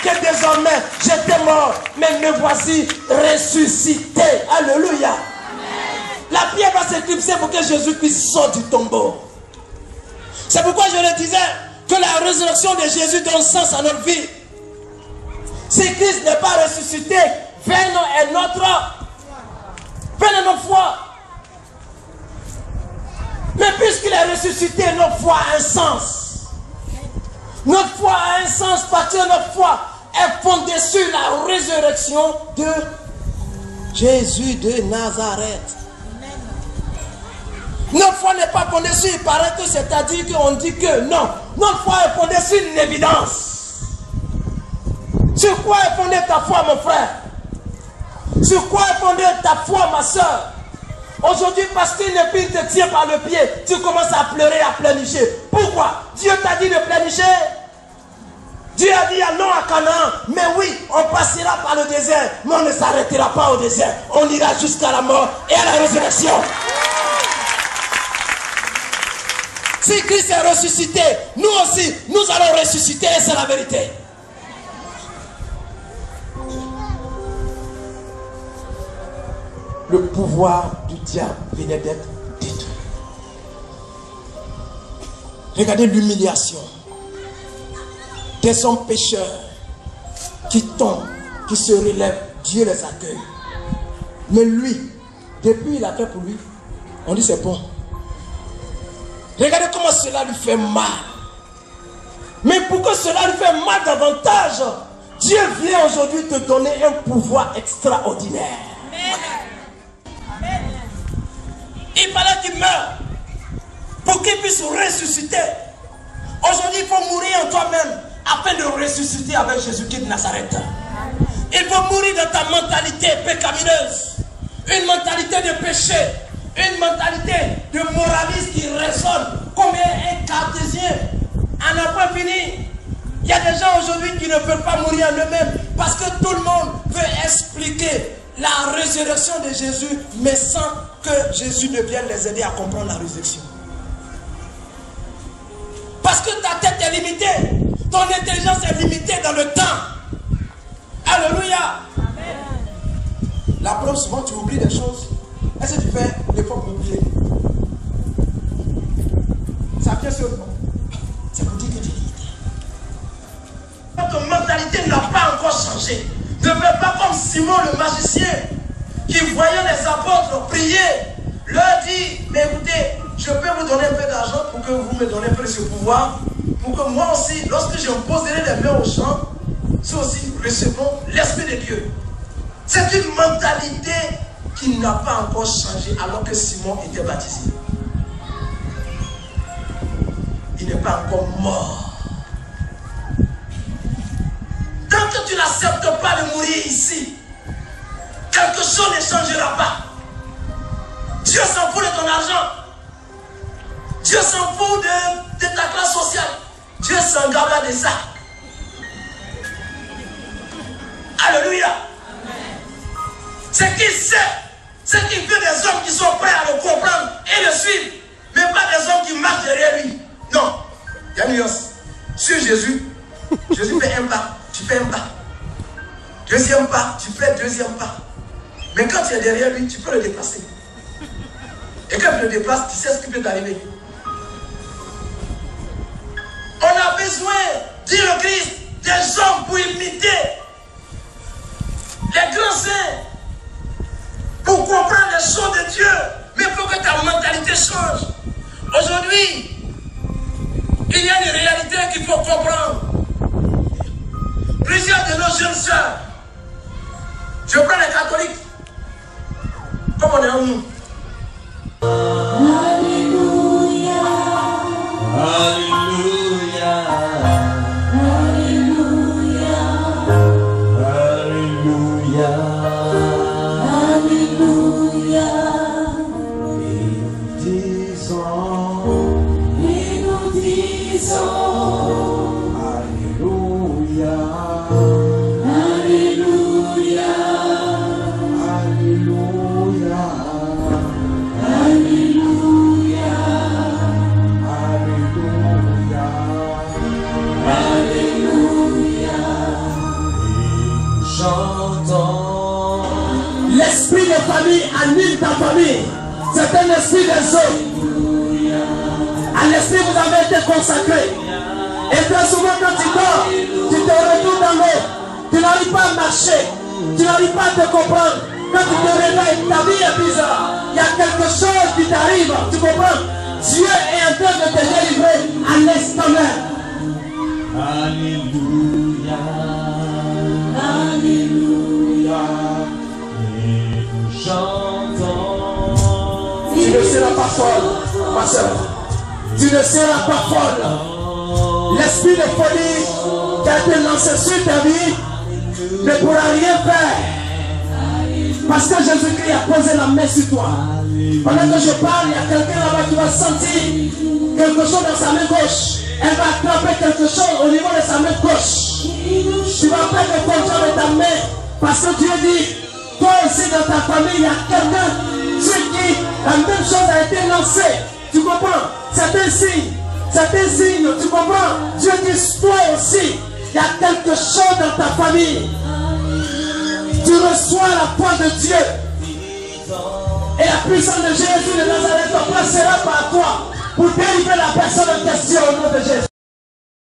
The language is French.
que désormais j'étais mort, mais me voici ressuscité. Alléluia. Amen. La pierre va s'éclipser pour que Jésus puisse sortir du tombeau. C'est pourquoi je le disais que la résurrection de Jésus donne sens à notre vie. Si Christ n'est pas ressuscité, vaine est notre foi. Mais puisqu'il est ressuscité, notre foi a un sens. Notre foi a un sens parce que notre foi est fondée sur la résurrection de Jésus de Nazareth. Notre foi n'est pas fondée sur il paraît que, c'est-à-dire qu'on dit que non. Notre foi est fondée sur une évidence. Sur quoi est fondée ta foi, mon frère? Sur quoi est fondée ta foi, ma soeur? Aujourd'hui, parce qu'une épine te tient par le pied, tu commences à pleurer, à pleurnicher. Pourquoi? Dieu t'a dit de pleurnicher. Dieu a dit non à Canaan. Mais oui, on passera par le désert, mais on ne s'arrêtera pas au désert. On ira jusqu'à la mort et à la résurrection. Si Christ est ressuscité, nous aussi, nous allons ressusciter et c'est la vérité. Le pouvoir du diable venait d'être détruit. Regardez l'humiliation. Des hommes pécheurs qui tombent, qui se relèvent, Dieu les accueille. Mais lui, depuis il a fait pour lui, on dit c'est bon. Regardez comment cela lui fait mal. Mais pourquoi cela lui fait mal davantage? Dieu vient aujourd'hui te donner un pouvoir extraordinaire. Amen. Il fallait qu'il meure pour qu'il puisse ressusciter. Aujourd'hui, il faut mourir en toi-même afin de ressusciter avec Jésus-Christ de Nazareth. Il faut mourir dans ta mentalité pécamineuse, une mentalité de péché, une mentalité de moraliste qui résonne comme un cartésien à n'en point fini. Il y a des gens aujourd'hui qui ne peuvent pas mourir en eux-mêmes parce que tout le monde veut expliquer la résurrection de Jésus, mais sans que Jésus ne vienne les aider à comprendre la résurrection. Parce que ta tête est limitée, ton intelligence est limitée dans le temps. Alléluia. Amen. La preuve, souvent tu oublies des choses. Est-ce que tu fais l'effort pour oublier? Ça vient sur le nom. C'est pour dire que tu es limité. Ton mentalité n'a pas encore changé. Ne fais pas comme Simon le magicien qui voyant les apôtres prier, leur dit, mais écoutez, je peux vous donner un peu d'argent pour que vous me donnez un peu de ce pouvoir, pour que moi aussi, lorsque je poserai les mains aux gens, c'est aussi recevons l'Esprit de Dieu. C'est une mentalité qui n'a pas encore changé alors que Simon était baptisé. Il n'est pas encore mort. Tant que tu n'acceptes pas de mourir ici, quelque chose ne changera pas. Dieu s'en fout de ton argent. Dieu s'en fout de ta classe sociale. Dieu s'en garde de ça. Alléluia. C'est qu'il sait, c'est qu'il veut des hommes qui sont prêts à le comprendre et le suivre, mais pas des hommes qui marchent derrière lui. Non, il y a une nuance. Sur Jésus, Jésus fait un pas, tu fais un pas. Deuxième pas, tu fais deuxième pas. Mais quand tu es derrière lui, tu peux le déplacer. Et quand tu le déplaces, tu sais ce qui peut t'arriver. On a besoin, dit le Christ, des hommes pour imiter les grands saints, pour comprendre les choses de Dieu. Mais il faut que ta mentalité change. Aujourd'hui, il y a une réalité qu'il faut comprendre. Plusieurs de nos jeunes sœurs, je prends les catholiques, comme on est en nous. Alléluia. Alléluia. Alléluia. Alléluia. Alléluia. Et nous disons, Alléluia. Alléluia. Alléluia. de famille anime ta famille. C'est un esprit des eaux. À l'esprit, vous avez été consacré. Et très souvent, quand tu dors, tu te retournes dans l'eau. Tu n'arrives pas à marcher. Tu n'arrives pas à te comprendre. Quand tu te réveilles, ta vie est bizarre. Il y a quelque chose qui t'arrive. Tu comprends? Dieu est en train de te délivrer à l'instant même. Alléluia. Alléluia. Et nous chantons. Tu ne seras pas folle, ma soeur. Tu ne seras pas folle. L'esprit de folie qui a été lancé sur ta vie ne pourra rien faire. Parce que Jésus-Christ a posé la main sur toi. Pendant que je parle, il y a quelqu'un là-bas qui va sentir quelque chose dans sa main gauche. Elle va attraper quelque chose au niveau de sa main gauche. Tu vas faire le contrôle de ta main. Parce que Dieu dit, toi aussi dans ta famille, il y a quelqu'un sur qui la même chose a été lancée. Tu comprends? C'est un signe. C'est un signe. Tu comprends? Dieu dit, toi aussi, il y a quelque chose dans ta famille. Tu reçois la foi de Dieu. Et la puissance de Jésus de Nazareth te placera par toi pour délivrer la personne en question au nom de Jésus.